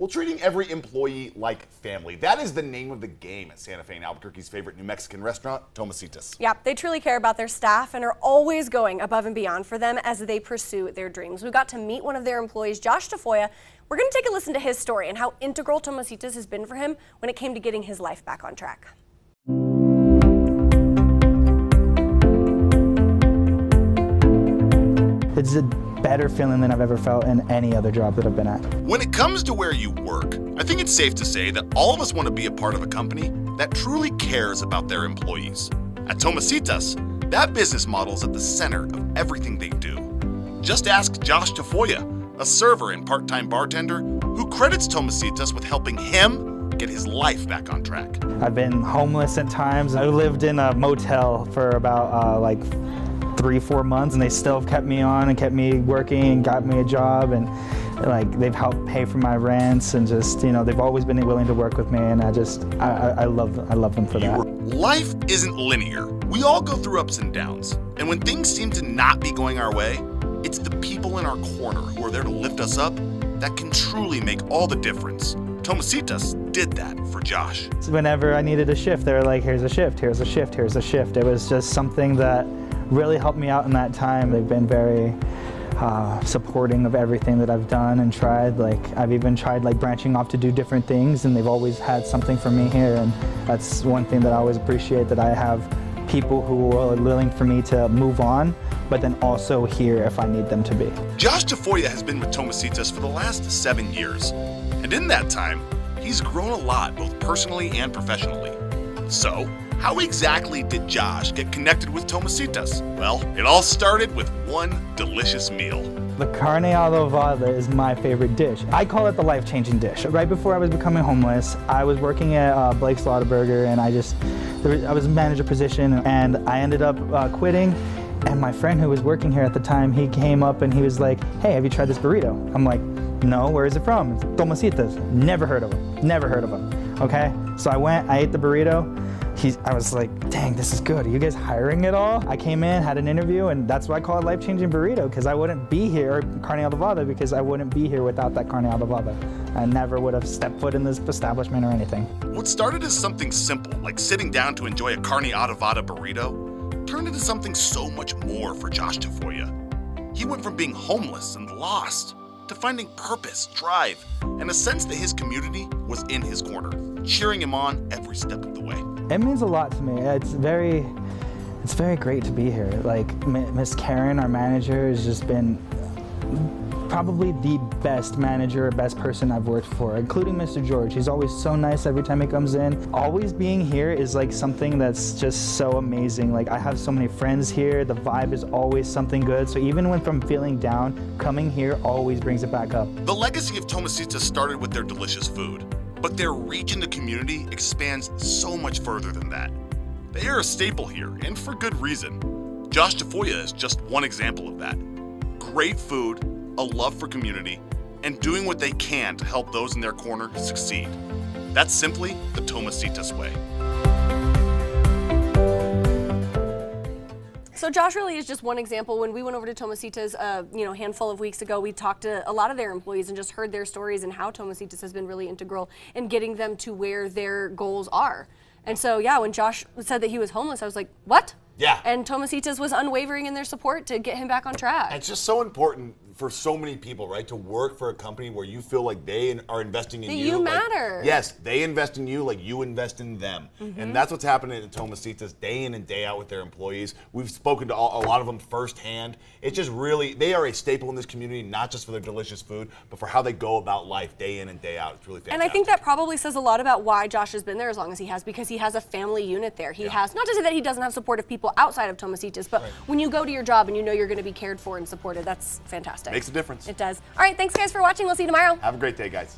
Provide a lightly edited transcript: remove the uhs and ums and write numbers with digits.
Well, treating every employee like family. That is the name of the game at Santa Fe and Albuquerque's favorite New Mexican restaurant, Tomasitas. Yeah, they truly care about their staff and are always going above and beyond for them as they pursue their dreams. We got to meet one of their employees, Josh Tafoya. We're going to take a listen to his story and how integral Tomasitas has been for him when it came to getting his life back on track. It's a better feeling than I've ever felt in any other job that I've been at. When it comes to where you work, I think it's safe to say that all of us want to be a part of a company that truly cares about their employees. At Tomasitas, that business model is at the center of everything they do. Just ask Josh Tafoya, a server and part-time bartender who credits Tomasitas with helping him get his life back on track. I've been homeless at times. I lived in a motel for about 3-4 months, and they still kept me on and kept me working and got me a job, and they've helped pay for my rents, and just, they've always been willing to work with me, and I love them for that. Life isn't linear. We all go through ups and downs, and when things seem to not be going our way, it's the people in our corner who are there to lift us up that can truly make all the difference. Tomasitas did that for Josh. Whenever I needed a shift, they were like, here's a shift, here's a shift, here's a shift. It was just something that really helped me out in that time. They've been very supporting of everything that I've done and tried. I've even tried branching off to do different things, and they've always had something for me here, and that's one thing that I always appreciate, that I have people who are willing for me to move on, but then also here if I need them to be. Josh Tafoya has been with Tomasitas for the last 7 years, and in that time, he's grown a lot, both personally and professionally. So, how exactly did Josh get connected with Tomasitas? Well, it all started with one delicious meal. The carne adobada is my favorite dish. I call it the life-changing dish. Right before I was becoming homeless, I was working at Blake's Burger, and I was a manager position, and I ended up quitting. And my friend who was working here at the time, he came up and he was like, hey, have you tried this burrito? I'm like, no, where is it from? It's Tomasitas. Never heard of him. Never heard of him. Okay? So I went, I ate the burrito. I was like, dang, this is good. Are you guys hiring at all? I came in, had an interview, and that's why I call it life-changing burrito, because I wouldn't be here, or carne adobada, because I wouldn't be here without that carne adobada. I never would have stepped foot in this establishment or anything. What started as something simple, like sitting down to enjoy a carne adobada burrito, turned into something so much more for Josh Tafoya. He went from being homeless and lost to finding purpose, drive, and a sense that his community was in his corner, cheering him on every step of the way. It means a lot to me. It's very great to be here. Miss Karen, our manager, has just been probably the best manager, best person I've worked for, including Mr. George. He's always so nice every time he comes in. Always being here is something that's just so amazing. I have so many friends here. The vibe is always something good. So even when I'm feeling down, coming here always brings it back up. The legacy of Tomasitas started with their delicious food, but their reach in the community expands so much further than that. They are a staple here, and for good reason. Josh Tafoya is just one example of that. Great food, a love for community, and doing what they can to help those in their corner succeed. That's simply the Tomasitas way. So Josh really is just one example. When we went over to Tomasitas a handful of weeks ago, we talked to a lot of their employees and just heard their stories and how Tomasitas has been really integral in getting them to where their goals are. And so, yeah, when Josh said that he was homeless, I was like, what? Yeah. And Tomasitas was unwavering in their support to get him back on track. It's just so important for so many people, right, to work for a company where you feel like they are investing in you. You matter. Yes, they invest in you like you invest in them. And that's what's happening at Tomasitas day in and day out with their employees. We've spoken to a lot of them firsthand. It's just really, they are a staple in this community, not just for their delicious food, but for how they go about life day in and day out. It's really fantastic. And I think that probably says a lot about why Josh has been there as long as he has, because he has a family unit there. He has, not to say that he doesn't have supportive people outside of Tomasitas, but when you go to your job and you know you're going to be cared for and supported, that's fantastic. Makes a difference. It does. All right, thanks guys for watching. We'll see you tomorrow. Have a great day, guys.